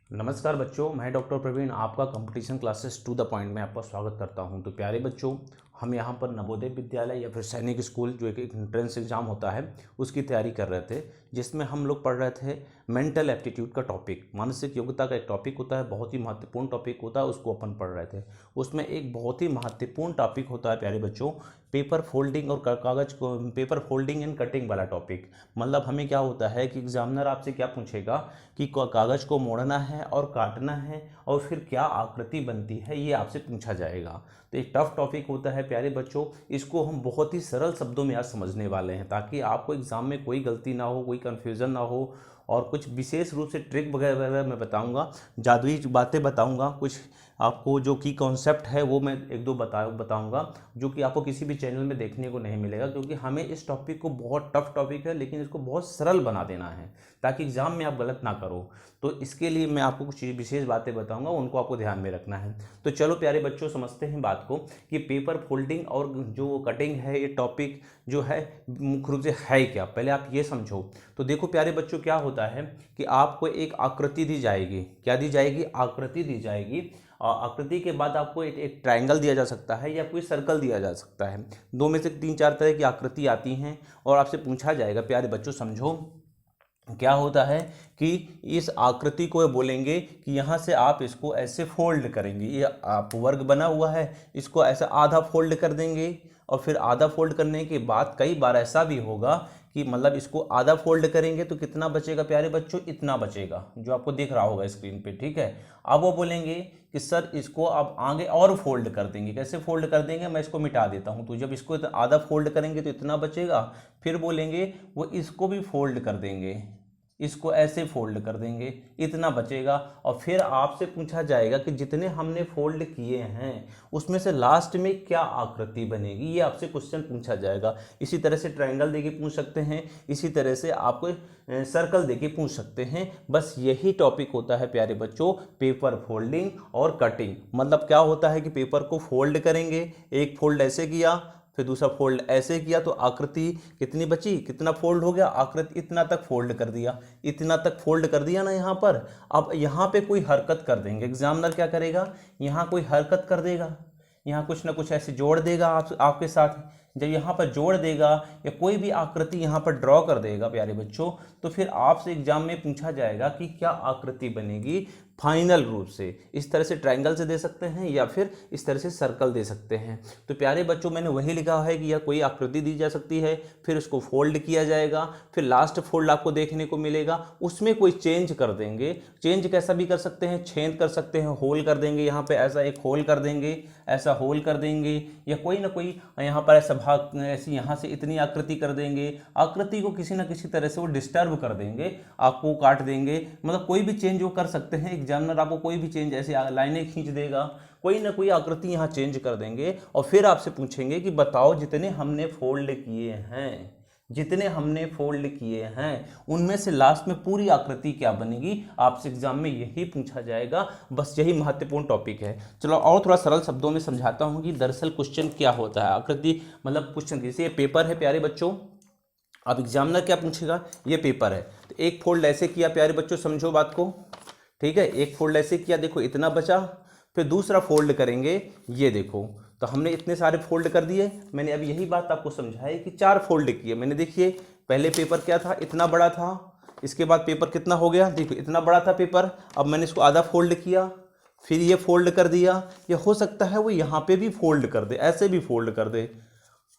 नमस्कार बच्चों, मैं डॉक्टर प्रवीण आपका competition classes to the point में आपका स्वागत करता हूं। तो प्यारे बच्चों, हम यहां पर नवोदय विद्यालय या फिर सैनिक स्कूल जो एक एंट्रेंस एग्जाम होता है उसकी तैयारी कर रहे थे, जिसमें हम लोग पढ़ रहे थे मेंटल एप्टीट्यूड का टॉपिक। मानसिक योग्यता का एक टॉपिक होता है, बहुत ही महत्वपूर्ण टॉपिक होता है, उसको अपन पढ़ रहे थे। उसमें एक बहुत ही महत्वपूर्ण टॉपिक होता है प्यारे बच्चों, पेपर फोल्डिंग और कागज़ को पेपर फोल्डिंग एंड कटिंग वाला टॉपिक। मतलब हमें क्या होता है कि एग्जामिनर आपसे क्या पूछेगा कि कागज़ को मोड़ना है और काटना है और फिर क्या आकृति बनती है, ये आपसे पूछा जाएगा। तो एक टफ टॉपिक होता है प्यारे बच्चों, इसको हम बहुत ही सरल शब्दों में आज समझने वाले हैं ताकि आपको एग्ज़ाम में कोई गलती ना हो, कोई कन्फ्यूज़न ना हो। और कुछ विशेष रूप से ट्रिक वगैरह वगैरह मैं बताऊंगा, जादुई बातें बताऊंगा, कुछ आपको जो की कॉन्सेप्ट है वो मैं एक दो बताऊंगा जो कि आपको किसी भी चैनल में देखने को नहीं मिलेगा, क्योंकि हमें इस टॉपिक को बहुत टफ टॉपिक है लेकिन इसको बहुत सरल बना देना है ताकि एग्ज़ाम में आप गलत ना करो। तो इसके लिए मैं आपको कुछ विशेष बातें बताऊंगा, उनको आपको ध्यान में रखना है। तो चलो प्यारे बच्चों, समझते हैं बात को कि पेपर फोल्डिंग और जो कटिंग है ये टॉपिक जो है मुख्य रूप से है क्या, पहले आप ये समझो। तो देखो प्यारे बच्चों, क्या होता है कि आपको एक आकृति दी जाएगी। क्या दी जाएगी? आकृति दी जाएगी। और आकृति के बाद आपको एक ट्रायंगल दिया जा सकता है या कोई सर्कल दिया जा सकता है। दो में से तीन चार तरह की आकृति आती हैं और आपसे पूछा जाएगा। प्यारे बच्चों समझो, क्या होता है कि इस आकृति को बोलेंगे कि यहाँ से आप इसको ऐसे फोल्ड करेंगे। ये आप वर्ग बना हुआ है, इसको ऐसा आधा फोल्ड कर देंगे और फिर आधा फोल्ड करने के बाद कई बार ऐसा भी होगा कि मतलब इसको आधा फोल्ड करेंगे तो कितना बचेगा प्यारे बच्चों? इतना बचेगा जो आपको दिख रहा होगा स्क्रीन पे, ठीक है। अब वो बोलेंगे कि सर इसको आप आगे और फोल्ड कर देंगे। कैसे फोल्ड कर देंगे? मैं इसको मिटा देता हूँ। तो जब इसको आधा फोल्ड करेंगे तो इतना बचेगा, फिर बोलेंगे वो इसको भी फोल्ड कर देंगे, इसको ऐसे फोल्ड कर देंगे, इतना बचेगा। और फिर आपसे पूछा जाएगा कि जितने हमने फोल्ड किए हैं उसमें से लास्ट में क्या आकृति बनेगी, ये आपसे क्वेश्चन पूछा जाएगा। इसी तरह से ट्रायंगल देके पूछ सकते हैं, इसी तरह से आपको सर्कल देके पूछ सकते हैं। बस यही टॉपिक होता है प्यारे बच्चों, पेपर फोल्डिंग और कटिंग। मतलब क्या होता है कि पेपर को फोल्ड करेंगे, एक फोल्ड ऐसे किया, फिर दूसरा फोल्ड ऐसे किया, तो आकृति कितनी बची, कितना फोल्ड हो गया, आकृति इतना तक फोल्ड कर दिया, इतना तक फोल्ड कर दिया ना यहाँ पर। अब यहाँ पे कोई हरकत कर देंगे, एग्जामिनर क्या करेगा, यहाँ कोई हरकत कर देगा, यहाँ कुछ ना कुछ ऐसे जोड़ देगा आपके साथ। जब यहाँ पर जोड़ देगा या कोई भी आकृति यहाँ पर ड्रॉ कर देगा प्यारे बच्चों, तो फिर आपसे एग्जाम में पूछा जाएगा कि क्या आकृति बनेगी फाइनल रूप से। इस तरह से ट्रायंगल से दे सकते हैं या फिर इस तरह से सर्कल दे सकते हैं। तो प्यारे बच्चों, मैंने वही लिखा है कि यह कोई आकृति दी जा सकती है, फिर उसको फोल्ड किया जाएगा, फिर लास्ट फोल्ड आपको देखने को मिलेगा, उसमें कोई चेंज कर देंगे। चेंज कैसा भी कर सकते हैं, छेद कर सकते हैं, होल कर देंगे, यहाँ पे ऐसा एक होल कर देंगे, ऐसा होल कर देंगे, या कोई ना कोई यहाँ पर ऐसा भाग ऐसी यहाँ से इतनी आकृति कर देंगे। आकृति को किसी ना किसी तरह से वो डिस्टर्ब कर देंगे, आपको काट देंगे। मतलब कोई भी चेंज वो कर सकते हैं, एग्जामिनर आपको कोई भी चेंज ऐसे लाइनें खींच देगा, कोई ना कोई आकृति यहाँ चेंज कर देंगे। और फिर आपसे पूछेंगे कि बताओ जितने हमने फोल्ड किए हैं, जितने हमने फोल्ड किए हैं उनमें से लास्ट में पूरी आकृति क्या बनेगी, आपसे एग्जाम में यही पूछा जाएगा। बस यही महत्वपूर्ण टॉपिक है। चलो और थोड़ा सरल शब्दों में समझाता हूँ कि दरअसल क्वेश्चन क्या होता है। आकृति मतलब क्वेश्चन, जैसे ये पेपर है प्यारे बच्चों, अब एग्जामिनर क्या पूछेगा, ये पेपर है तो एक फोल्ड ऐसे किया प्यारे बच्चों, समझो बात को, ठीक है। एक फोल्ड ऐसे किया, देखो इतना बचा, फिर दूसरा फोल्ड करेंगे, ये देखो, तो हमने इतने सारे फोल्ड कर दिए। मैंने अब यही बात आपको समझाई कि 4 फोल्ड किए मैंने। देखिए पहले पेपर क्या था, इतना बड़ा था, इसके बाद पेपर कितना हो गया, देखो इतना बड़ा था पेपर, अब मैंने इसको आधा फोल्ड किया, फिर ये फोल्ड कर दिया। ये हो सकता है वो यहाँ पे भी फोल्ड कर दे, ऐसे भी फोल्ड कर दे,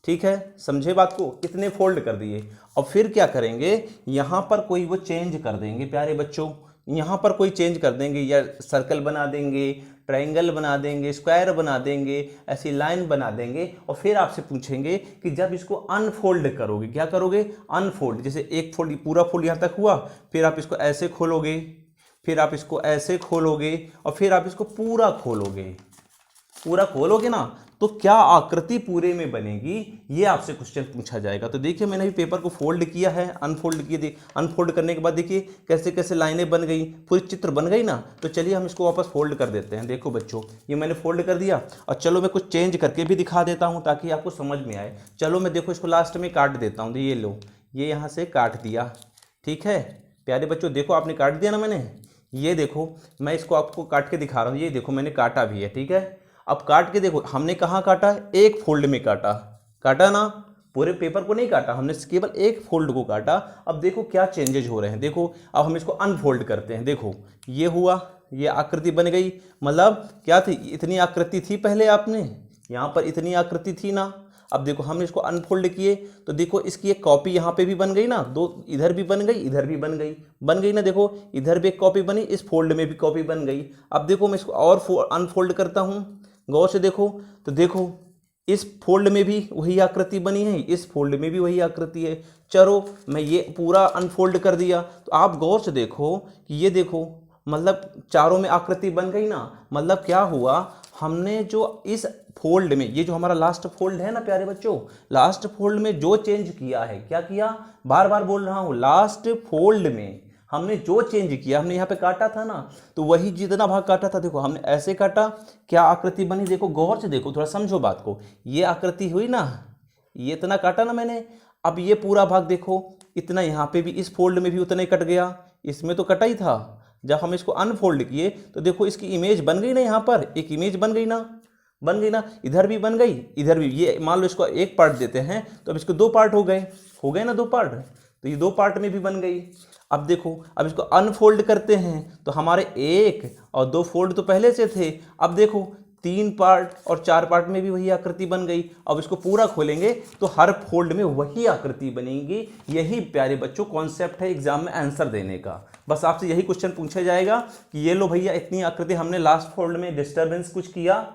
ठीक है, समझे बात को, कितने फोल्ड कर दिए। और फिर क्या करेंगे, यहाँ पर कोई वो चेंज कर देंगे प्यारे बच्चों, यहाँ पर कोई चेंज कर देंगे, या सर्कल बना देंगे, ट्रायंगल बना देंगे, स्क्वायर बना देंगे, ऐसी लाइन बना देंगे। और फिर आपसे पूछेंगे कि जब इसको अनफोल्ड करोगे, क्या करोगे, अनफोल्ड, जैसे एक फोल्ड पूरा फोल्ड यहाँ तक हुआ, फिर आप इसको ऐसे खोलोगे, फिर आप इसको ऐसे खोलोगे, और फिर आप इसको पूरा खोलोगे, पूरा खोलोगे ना, तो क्या आकृति पूरे में बनेगी, ये आपसे क्वेश्चन पूछा जाएगा। तो देखिए मैंने अभी पेपर को फोल्ड किया है, अनफोल्ड किए, अनफोल्ड करने के बाद देखिए कैसे कैसे लाइनें बन गई, पूरी चित्र बन गई ना। तो चलिए हम इसको वापस फोल्ड कर देते हैं। देखो बच्चों, ये मैंने फोल्ड कर दिया, और चलो मैं कुछ चेंज करके भी दिखा देता हूँ ताकि आपको समझ में आए। चलो मैं देखो इसको लास्ट में काट देता हूँ, ये लो, ये यहाँ से काट दिया, ठीक है प्यारे बच्चों, देखो आपने काट दिया ना मैंने, ये देखो मैं इसको आपको काट के दिखा रहा हूँ, ये देखो मैंने काटा भी है, ठीक है। अब काट के देखो हमने कहाँ काटा, एक फोल्ड में काटा, काटा ना, पूरे पेपर को नहीं काटा हमने, केवल एक फोल्ड को काटा। अब देखो क्या चेंजेज हो रहे हैं, देखो अब हम इसको अनफोल्ड करते हैं, देखो ये हुआ, ये आकृति बन गई, मतलब क्या थी, इतनी आकृति थी पहले आपने, यहाँ पर इतनी आकृति थी ना। अब देखो हमने इसको अनफोल्ड किए तो देखो इसकी एक कॉपी यहाँ पे भी बन गई ना, दो इधर भी बन गई, इधर भी बन गई ना, देखो इधर भी एक कॉपी बनी, इस फोल्ड में भी कॉपी बन गई। अब देखो मैं इसको और अनफोल्ड करता हूँ, गौर से देखो, तो देखो इस फोल्ड में भी वही आकृति बनी है, इस फोल्ड में भी वही आकृति है। चलो मैं ये पूरा अनफोल्ड कर दिया, तो आप गौर से देखो कि ये देखो मतलब चारों में आकृति बन गई ना। मतलब क्या हुआ, हमने जो इस फोल्ड में, ये जो हमारा लास्ट फोल्ड है ना प्यारे बच्चों, लास्ट फोल्ड में जो चेंज किया है, क्या किया, बार बार बोल रहा हूँ, लास्ट फोल्ड में हमने जो चेंज किया, हमने यहाँ पे काटा था ना, तो वही जितना भाग काटा था, देखो हमने ऐसे काटा, क्या आकृति बनी, देखो गौर से देखो, थोड़ा समझो बात को, ये आकृति हुई ना, ये इतना काटा ना मैंने। अब ये पूरा भाग देखो, इतना यहाँ पे भी, इस फोल्ड में भी उतना ही कट गया, इसमें तो कटा ही था। जब हम इसको अनफोल्ड किए तो देखो इसकी इमेज बन गई ना, यहाँ पर एक इमेज बन गई ना, इधर भी बन गई, इधर भी। ये मान लो इसको एक पार्ट देते हैं तो अब इसको दो पार्ट हो गए ना, दो पार्ट, तो ये दो पार्ट में भी बन गई। अब देखो अब इसको अनफोल्ड करते हैं तो हमारे एक और दो फोल्ड तो पहले से थे, अब देखो तीन पार्ट और चार पार्ट में भी वही आकृति बन गई। अब इसको पूरा खोलेंगे तो हर फोल्ड में वही आकृति बनेगी। यही प्यारे बच्चों कॉन्सेप्ट है एग्जाम में आंसर देने का। बस आपसे यही क्वेश्चन पूछा जाएगा कि ये लो भैया इतनी आकृति, हमने लास्ट फोल्ड में डिस्टर्बेंस कुछ किया,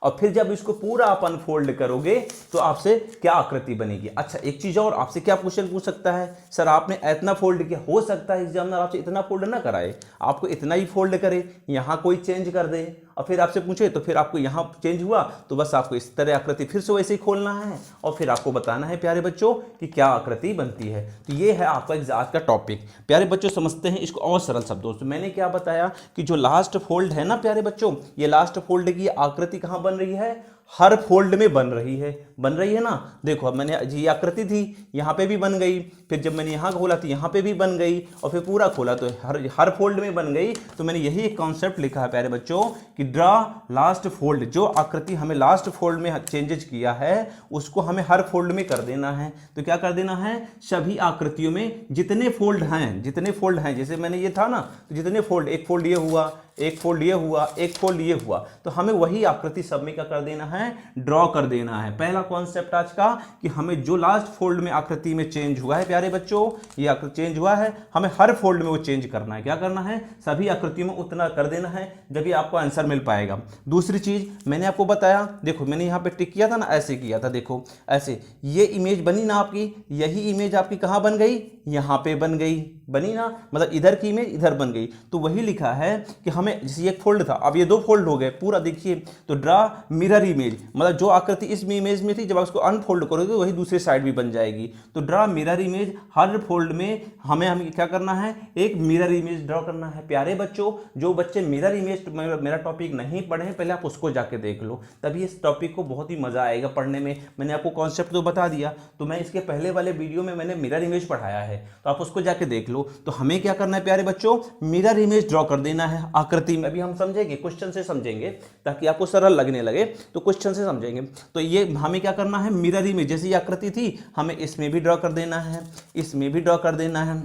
और फिर जब इसको पूरा आप अनफोल्ड करोगे तो आपसे क्या आकृति बनेगी। अच्छा एक चीज और, आपसे क्या क्वेश्चन पूछ सकता है, सर आपने इतना फोल्ड किया, हो सकता है एग्जामिनर आपसे इतना फोल्ड ना कराए, आपको इतना ही फोल्ड करे, यहाँ कोई चेंज कर दे और फिर आपसे पूछे तो फिर आपको यहाँ चेंज हुआ तो बस आपको इस तरह आकृति फिर से वैसे ही खोलना है और फिर आपको बताना है प्यारे बच्चों कि क्या आकृति बनती है। तो ये है आपका आज का टॉपिक। प्यारे बच्चों समझते हैं इसको और सरल शब्दों से। मैंने क्या बताया कि जो लास्ट फोल्ड है ना प्यारे बच्चों, ये लास्ट फोल्ड की आकृति कहाँ बन रही है, हर फोल्ड में बन रही है ना। देखो अब मैंने ये आकृति थी, यहाँ पे भी बन गई, फिर जब मैंने यहाँ खोला तो यहाँ पे भी बन गई, और फिर पूरा खोला तो हर फोल्ड में बन गई। तो मैंने यही एक कॉन्सेप्ट लिखा है प्यारे बच्चों कि ड्रा लास्ट फोल्ड, जो आकृति हमें लास्ट फोल्ड में चेंजेज किया है उसको हमें हर फोल्ड में कर देना है। तो क्या कर देना है, सभी आकृतियों में जितने फोल्ड हैं, जैसे मैंने ये था ना, तो जितने फोल्ड, एक फोल्ड ये हुआ, एक फोल्ड ये हुआ, एक फोल्ड ये हुआ, तो हमें वही आकृति सब में क्या कर देना है, ड्रॉ कर देना है। पहला कॉन्सेप्ट आज का कि हमें जो लास्ट फोल्ड में आकृति में चेंज हुआ है प्यारे बच्चों, ये आकृति चेंज हुआ है, हमें हर फोल्ड में वो चेंज करना है। क्या करना है, सभी आकृतियों में उतना कर देना है, जब ये आपको आंसर मिल पाएगा। दूसरी चीज मैंने आपको बताया, देखो मैंने यहाँ पे टिक किया था ना, ऐसे किया था, देखो ऐसे, ये इमेज बनी ना आपकी, यही इमेज आपकी कहाँ बन गई, यहाँ पे बनी ना, मतलब इधर की इमेज इधर बन गई। तो वही लिखा है कि हमें, जैसे एक फोल्ड था अब ये दो फोल्ड हो गए पूरा, देखिए तो ड्रा मिरर इमेज, मतलब जो आकृति इस इमेज में थी जब आप उसको अनफोल्ड करोगे वही दूसरी साइड भी बन जाएगी। तो ड्रा मिरर इमेज, हर फोल्ड में हमें क्या करना है, एक मिरर इमेज ड्रॉ करना है। प्यारे बच्चों जो बच्चे मिरर इमेज मेरा टॉपिक नहीं पढ़े हैं, पहले आप उसको जाके देख लो, तभी इस टॉपिक को बहुत ही मजा आएगा पढ़ने में। मैंने आपको कॉन्सेप्ट तो बता दिया, तो मैं इसके पहले वाले वीडियो में मैंने मिरर इमेज पढ़ाया है, तो आप उसको जाके देख लो। तो हमें क्या करना है प्यारे बच्चों, मिरर इमेज ड्रॉ कर देना है आकृति में। अभी हम समझेंगे, क्वेश्चन से समझेंगे ताकि आपको सरल लगने लगे, तो क्वेश्चन से समझेंगे। तो ये हमें क्या करना है, मिरर इमेज जैसी आकृति थी हमें इसमें भी ड्रॉ कर देना है, इसमें भी ड्रॉ कर देना है।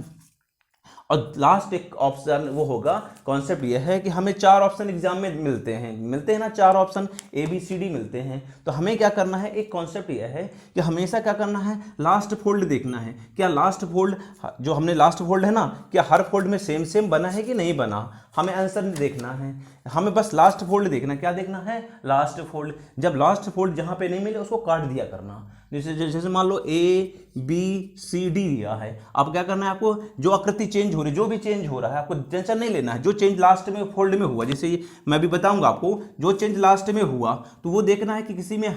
और लास्ट एक ऑप्शन वो होगा, कॉन्सेप्ट ये है कि हमें चार ऑप्शन एग्जाम में मिलते हैं ना, चार ऑप्शन ABCD मिलते हैं। तो हमें क्या करना है, एक कॉन्सेप्ट ये है कि हमेशा क्या करना है, लास्ट फोल्ड देखना है, क्या लास्ट फोल्ड, जो हमने लास्ट फोल्ड है ना, क्या हर फोल्ड में सेम बना है कि नहीं बना, हमें आंसर नहीं देखना है, हमें बस लास्ट फोल्ड देखना है। क्या देखना है, लास्ट फोल्ड। जब लास्ट फोल्ड जहाँ पे नहीं मिले उसको काट दिया करना। जैसे मान लो ABCD दिया है, अब क्या करना है आपको, जो आकृति चेंज हो रही, जो भी चेंज हो रहा है आपको टेंशन नहीं लेना है, जो चेंज लास्ट में फोल्ड में हुआ, जैसे मैं भी बताऊंगा आपको, जो चेंज लास्ट में हुआ तो वो देखना है कि किसी में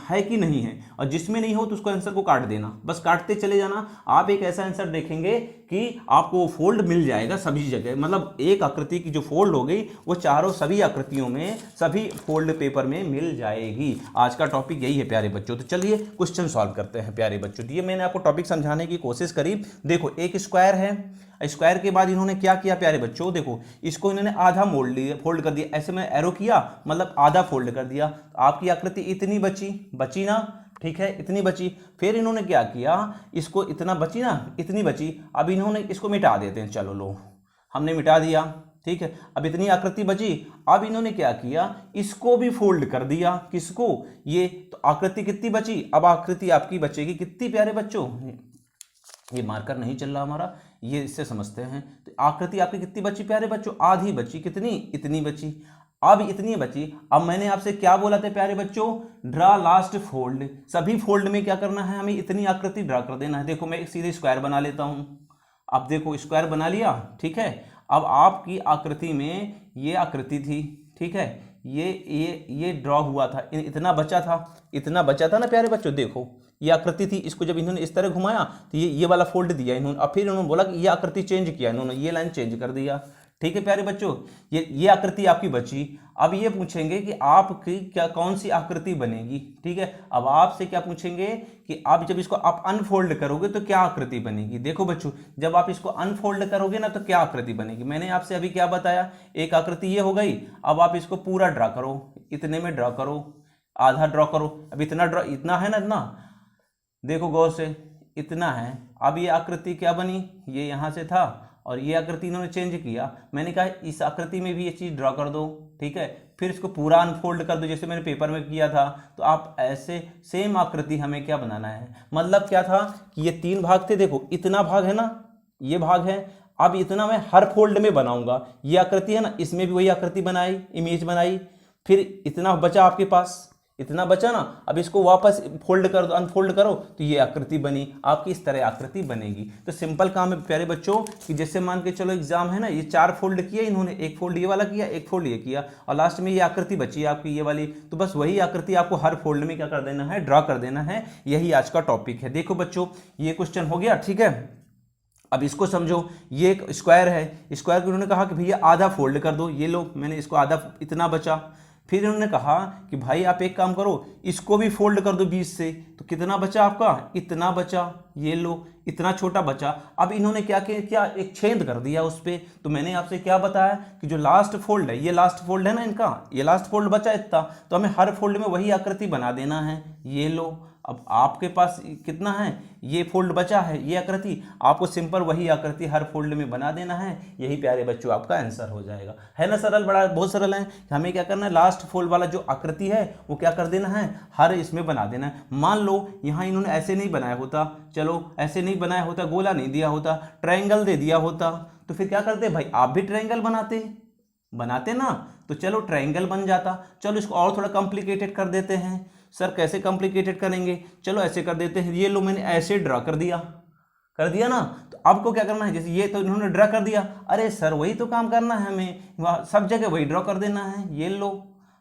है कि नहीं है, और जिसमें नहीं हो तो उसको आंसर को काट देना, बस काटते चले जाना। आप एक ऐसा आंसर देखेंगे कि आपको फोल्ड मिल जाएगा सभी जगह, मतलब एक आकृति की जो फोल्ड हो गई वो चारों सभी आकृतियों में सभी फोल्ड पेपर में मिल जाएगी। आज का टॉपिक यही है प्यारे बच्चों। तो चलिए क्वेश्चन सॉल्व करते हैं प्यारे बच्चों। ये मैंने आपको टॉपिक समझाने की कोशिश करी। देखो एक स्क्वायर है, स्क्वायर के बाद इन्होंने क्या किया प्यारे बच्चों, देखो इसको इन्होंने आधा मोड़ लिया, फोल्ड कर दिया, ऐसे में एरो किया मतलब आधा फोल्ड कर दिया। आपकी आकृति इतनी बची ना, ठीक है, इतनी बची। फिर इन्होंने क्या किया, इसको इतना बची ना, इतनी बची, अब इन्होंने इसको मिटा देते हैं। चलो लो, हमने मिटा दिया, ठीक है। अब इतनी आकृति बची, अब इन्होंने क्या किया, इसको भी फोल्ड कर दिया। किसको, ये, तो आकृति कितनी बची, अब आकृति आपकी बचेगी कितनी प्यारे बच्चों, ये मार्कर नहीं चल रहा हमारा, ये इससे समझते हैं। तो आकृति आपकी कितनी बची प्यारे बच्चों, आधी बची। कितनी, इतनी बची। अब इतनी बची, अब मैंने आपसे क्या बोला था प्यारे बच्चों, ड्रा लास्ट फोल्ड। सभी फोल्ड में क्या करना है, हमें इतनी आकृति ड्रा कर देना है। देखो मैं एक सीधे स्क्वायर बना लेता हूं। अब देखो स्क्वायर बना लिया, ठीक है। अब आपकी आकृति में ये आकृति थी, ठीक है, ये ड्रॉ हुआ था, इतना बचा था ना प्यारे बच्चों। देखो ये आकृति थी, इसको जब इन्होंने इस तरह घुमाया तो ये वाला फोल्ड दिया इन्होंने। अब फिर इन्होंने बोला कि ये आकृति चेंज किया इन्होंने, ये लाइन चेंज कर दिया, ठीक है प्यारे बच्चों। ये आकृति आपकी बची। अब ये पूछेंगे कि आपकी क्या कौन सी आकृति बनेगी, ठीक है। अब आपसे क्या पूछेंगे कि आप जब इसको आप अनफोल्ड करोगे तो क्या आकृति बनेगी। देखो बच्चों, जब आप इसको अनफोल्ड करोगे ना तो क्या आकृति बनेगी। मैंने आपसे अभी क्या बताया, एक आकृति ये हो गई। अब आप इसको पूरा ड्रा करो, इतने में ड्रा करो, आधा ड्रा करो। अब इतना ड्रा, इतना है ना, इतना देखो गौर से, इतना है। अब ये आकृति क्या बनी, ये यहाँ से था और ये आकृति इन्होंने चेंज किया। मैंने कहा इस आकृति में भी ये चीज़ ड्रॉ कर दो, ठीक है। फिर इसको पूरा अनफोल्ड कर दो जैसे मैंने पेपर में किया था। तो आप ऐसे सेम आकृति हमें क्या बनाना है, मतलब क्या था कि ये 3 भाग थे। देखो इतना भाग है ना, ये भाग है। अब इतना मैं हर फोल्ड में बनाऊंगा। ये आकृति है ना, इसमें भी वही आकृति बनाई, इमेज बनाई। फिर इतना बचा आपके पास, इतना बचा ना, अब इसको वापस फोल्ड कर दो, अनफोल्ड करो तो ये आकृति बनी। आपकी इस तरह आकृति बनेगी। तो सिंपल काम है प्यारे बच्चों कि जैसे मान के चलो एग्जाम है ना, ये 4 फोल्ड किया इन्होंने, एक फोल्ड ये वाला किया, एक फोल्ड ये किया और लास्ट में ये आकृति बची आपकी ये वाली। तो बस वही आकृति आपको हर फोल्ड में क्या कर देना है, ड्रा कर देना है। यही आज का टॉपिक है। देखो बच्चों ये क्वेश्चन हो गया, ठीक है। अब इसको समझो, ये एक स्क्वायर है, स्क्वायर को उन्होंने कहा कि भैया आधा फोल्ड कर दो। ये लो, मैंने इसको आधा, इतना बचा। फिर उन्होंने कहा कि भाई आप एक काम करो, इसको भी फोल्ड कर दो 20 से। तो कितना बचा आपका, इतना बचा। ये लो, इतना छोटा बचा। अब इन्होंने क्या किया, एक छेद कर दिया उस पर। तो मैंने आपसे क्या बताया कि जो लास्ट फोल्ड है, ये लास्ट फोल्ड है ना इनका, ये लास्ट फोल्ड बचा इतना, तो हमें हर फोल्ड में वही आकृति बना देना है। ये लो, अब आपके पास कितना है, ये फोल्ड बचा है, ये आकृति, आपको सिंपल वही आकृति हर फोल्ड में बना देना है। यही प्यारे बच्चों आपका आंसर हो जाएगा। है ना सरल, बड़ा बहुत सरल है। हमें क्या करना है, लास्ट फोल्ड वाला जो आकृति है वो क्या कर देना है, हर इसमें बना देना है। मान लो यहाँ इन्होंने ऐसे नहीं बनाया होता, चलो ऐसे नहीं बनाया होता, गोला नहीं दिया होता, ट्रायंगल दे दिया होता, तो फिर क्या करते भाई, आप भी ट्रायंगल बनाते ना, तो चलो ट्रायंगल बन जाता। चलो इसको और थोड़ा कॉम्प्लिकेटेड कर देते हैं। सर कैसे कॉम्प्लिकेटेड करेंगे, चलो ऐसे कर देते हैं। ये लो, मैंने ऐसे ड्रा कर दिया ना। तो आपको क्या करना है, जैसे ये तो इन्होंने ड्रा कर दिया, अरे सर वही तो काम करना है हमें, सब जगह वही ड्रा कर देना है। ये लो,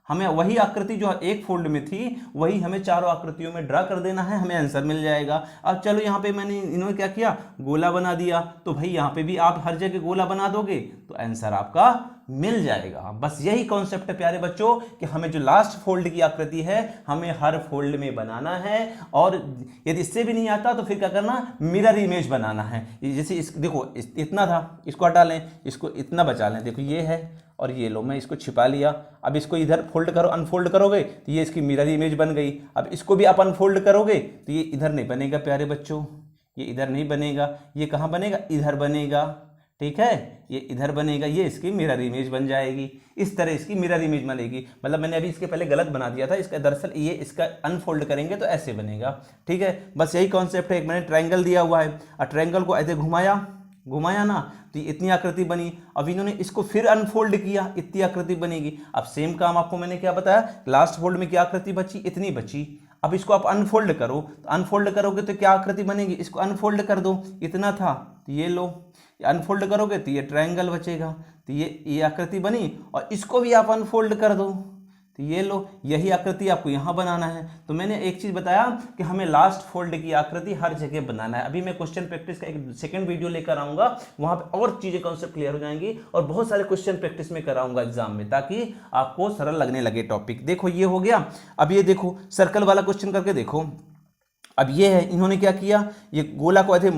हमें वही आकृति जो एक फोल्ड में थी वही हमें चारों आकृतियों में ड्रा कर देना है, हमें आंसर मिल जाएगा। अब चलो यहाँ पे इन्होंने क्या किया, गोला बना दिया। तो भाई यहाँ पे भी आप हर जगह गोला बना दोगे तो आंसर आपका मिल जाएगा। बस यही कॉन्सेप्ट है प्यारे बच्चों कि हमें जो लास्ट फोल्ड की आकृति है हमें हर फोल्ड में बनाना है। और यदि इससे भी नहीं आता तो फिर क्या करना, मिरर इमेज बनाना है। जैसे देखो इतना था, इसको हटा लें, इसको इतना बचा लें। देखो ये है और ये लो, मैं इसको छिपा लिया। अब इसको इधर फोल्ड करो, अनफोल्ड करोगे तो ये इसकी मिरर इमेज बन गई। अब इसको भी आप अनफोल्ड करोगे तो ये इधर नहीं बनेगा प्यारे बच्चों, ये इधर नहीं बनेगा। ये कहाँ बनेगा, इधर बनेगा, ठीक है, ये इधर बनेगा, ये इसकी मिरर इमेज बन जाएगी। इस तरह इसकी मिरर इमेज बनेगी। मतलब मैंने अभी इसके पहले गलत बना दिया था, इसका दरअसल ये इसका अनफोल्ड करेंगे तो ऐसे बनेगा, ठीक है। बस यही कॉन्सेप्ट है। एक मैंने ट्रायंगल दिया हुआ है और ट्रायंगल को ऐसे घुमाया ना तो इतनी आकृति बनी। अब इन्होंने इसको फिर अनफोल्ड किया, इतनी आकृति बनेगी। अब सेम काम आपको मैंने क्या बताया, लास्ट फोल्ड में क्या आकृति बची, इतनी बची। अब इसको आप अनफोल्ड करो, तो अनफोल्ड करोगे तो क्या आकृति बनेगी, इसको अनफोल्ड कर दो, इतना था तो ये लो, अनफोल्ड करोगे तो ये ट्रायंगल बचेगा। तो ये आकृति बनी। और इसको भी आप अनफोल्ड कर दो तो ये लो, यही आकृति आपको यहाँ बनाना है। तो मैंने एक चीज़ बताया कि हमें लास्ट फोल्ड की आकृति हर जगह बनाना है। अभी मैं क्वेश्चन प्रैक्टिस का एक सेकंड वीडियो लेकर आऊँगा, वहाँ पे और चीज़ें कॉन्सेप्ट क्लियर हो जाएंगी और बहुत सारे क्वेश्चन प्रैक्टिस में कराऊंगा एग्जाम में, ताकि आपको सरल लगने लगे टॉपिक। देखो ये हो गया। अब ये देखो सर्कल वाला क्वेश्चन करके देखो। अब ये है, इन्होंने क्या किया, ये गोला को ऐसे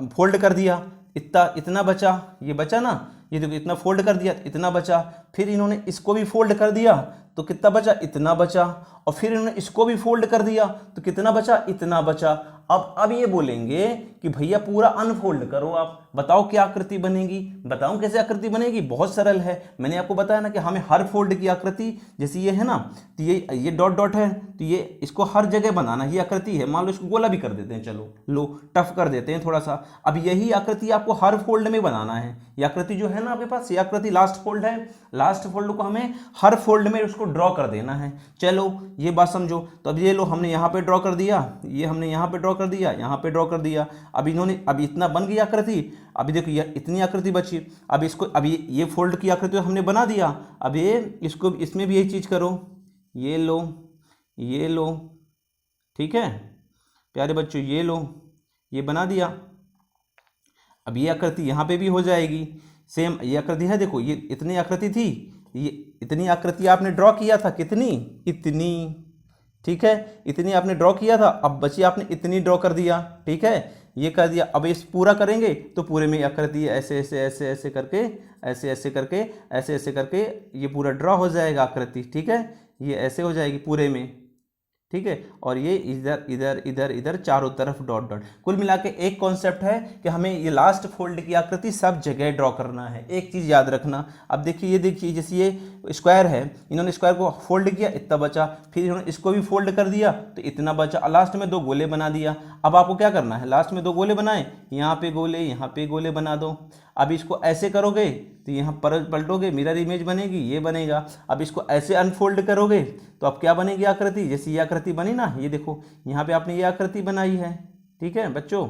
फोल्ड कर दिया, इतना बचा, ये बचा ना, ये देखो इतना फोल्ड कर दिया, इतना बचा। फिर इन्होंने इसको भी फोल्ड कर दिया तो कितना बचा, इतना बचा। और फिर इन्होंने इसको भी फोल्ड कर दिया तो कितना बचा, इतना बचा। अब ये बोलेंगे कि भैया पूरा अनफोल्ड करो, आप बताओ क्या आकृति बनेगी। बताऊं कैसे आकृति बनेगी, बहुत सरल है। मैंने आपको बताया ना कि हमें हर फोल्ड की आकृति, जैसे ये है ना, तो ये डॉट डॉट है, तो ये इसको हर जगह बनाना, ये आकृति है। मान लो इसको गोला भी कर देते हैं, चलो लो टफ कर देते हैं थोड़ा सा। अब यही आकृति आपको हर फोल्ड में बनाना है। ये आकृति जो है ना आपके पास, ये आकृति लास्ट फोल्ड है, लास्ट फोल्ड को हमें हर फोल्ड में उसको ड्रॉ कर देना है। चलो ये बात समझो। तो अब ये लो, हमने यहाँ पे ड्रॉ कर दिया, ये हमने यहाँ पे ड्रॉ कर दिया, यहाँ पे ड्रॉ कर दिया। अब इन्होंने, अब इतना बन गई आकृति। अभी देखो ये इतनी आकृति बची। अब इसको, अब ये फोल्ड की आकृति हमने बना दिया। अब ये इसको, इसमें भी यही चीज़ करो, ये लो, ये लो, ठीक है प्यारे बच्चों, ये लो, ये बना दिया। अब ये आकृति यहाँ पे भी हो जाएगी सेम। ये आकृति है, देखो ये इतनी आकृति थी, ये इतनी आकृति आपने ड्रॉ किया था, कितनी, इतनी, ठीक है, इतनी आपने ड्रॉ किया था। अब बची आपने इतनी ड्रॉ कर दिया, ठीक है, ये कर दिया। अब इस पूरा करेंगे तो पूरे में आकृति ऐसे ऐसे ऐसे ऐसे करके, ऐसे ऐसे करके, ऐसे ऐसे करके ये पूरा ड्रॉ हो जाएगा आकृति, ठीक है, ये ऐसे हो जाएगी पूरे में, ठीक है। और ये इधर इधर इधर इधर चारों तरफ डॉट डॉट। कुल मिला के एक कॉन्सेप्ट है कि हमें ये लास्ट फोल्ड की आकृति सब जगह ड्रॉ करना है। एक चीज़ याद रखना। अब देखिए, ये देखिए, जैसे ये स्क्वायर है, इन्होंने स्क्वायर को फोल्ड किया, इतना बचा। फिर इन्होंने इसको भी फोल्ड कर दिया तो इतना बचा। लास्ट में दो गोले बना दिया। अब आपको क्या करना है, लास्ट में दो गोले बनाए, यहाँ पे गोले, यहाँ पे गोले बना दो। अब इसको ऐसे करोगे तो यहाँ पर पलटोगे, मिरर इमेज बनेगी, ये बनेगा। अब इसको ऐसे अनफोल्ड करोगे तो अब क्या बनेगी आकृति, जैसे ये आकृति बनी ना, ये देखो यहाँ पे आपने ये आकृति बनाई है, ठीक है बच्चों,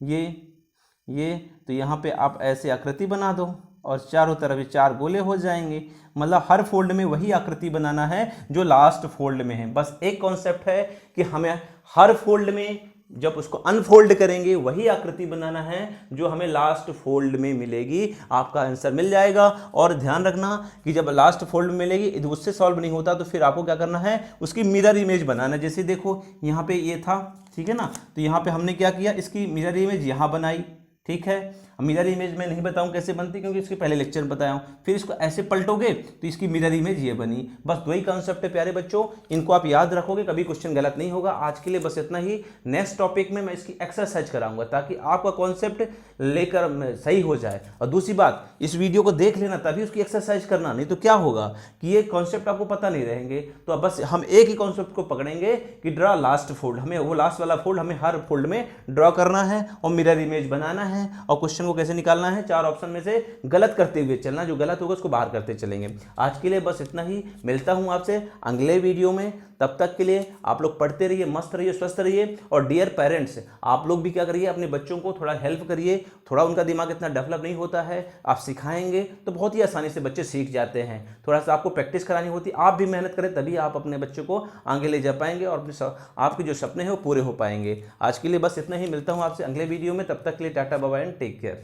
ये तो यहाँ पे आप ऐसे आकृति बना दो और चारों तरफ ये चार गोले हो जाएंगे। मतलब हर फोल्ड में वही आकृति बनाना है जो लास्ट फोल्ड में है। बस एक कॉन्सेप्ट है कि हमें हर फोल्ड में जब उसको अनफोल्ड करेंगे वही आकृति बनाना है जो हमें लास्ट फोल्ड में मिलेगी। आपका आंसर मिल जाएगा। और ध्यान रखना कि जब लास्ट फोल्ड में मिलेगी, उससे सॉल्व नहीं होता तो फिर आपको क्या करना है, उसकी मिरर इमेज बनाना। जैसे देखो यहाँ पे ये था, ठीक है ना, तो यहाँ पे हमने क्या किया, इसकी मिरर इमेज यहाँ बनाई, ठीक है। मिरर इमेज मैं नहीं बताऊं कैसे बनती, क्योंकि इसके पहले लेक्चर में बताया हूं। फिर इसको ऐसे पलटोगे तो इसकी मिरर इमेज ये बनी। बस दो ही कॉन्सेप्ट है प्यारे बच्चों, इनको आप याद रखोगे, कभी क्वेश्चन गलत नहीं होगा। आज के लिए बस इतना ही। नेक्स्ट टॉपिक में मैं इसकी एक्सरसाइज कराऊंगा ताकि आपका कॉन्सेप्ट लेकर सही हो जाए। और दूसरी बात, इस वीडियो को देख लेना तभी उसकी एक्सरसाइज करना, नहीं तो क्या होगा कि ये कॉन्सेप्ट आपको पता नहीं रहेंगे। तो अब बस हम एक ही कॉन्सेप्ट को पकड़ेंगे कि ड्रॉ लास्ट फोल्ड, हमें वो लास्ट वाला फोल्ड हमें हर फोल्ड में ड्रॉ करना है और मिरर इमेज बनाना है। और क्वेश्चन को कैसे निकालना है, चार ऑप्शन में से गलत करते हुए चलना, जो गलत होगा उसको बाहर करते चलेंगे। आज के लिए बस इतना ही। मिलता हूं आपसे अगले वीडियो में। तब तक के लिए आप लोग पढ़ते रहिए, मस्त रहिए, स्वस्थ रहिए। और डियर पेरेंट्स, आप लोग भी क्या करिए, अपने बच्चों को थोड़ा हेल्प करिए। थोड़ा उनका दिमाग इतना डेवलप नहीं होता है, आप सिखाएंगे तो बहुत ही आसानी से बच्चे सीख जाते हैं। थोड़ा सा आपको प्रैक्टिस करानी होती, आप भी मेहनत करें तभी आप अपने बच्चों को आगे ले जा पाएंगे और आपके जो सपने हैं वो पूरे हो पाएंगे। आज के लिए बस इतना ही। मिलता हूँ आपसे अगले वीडियो में। तब तक के लिए tata bye bye and take care.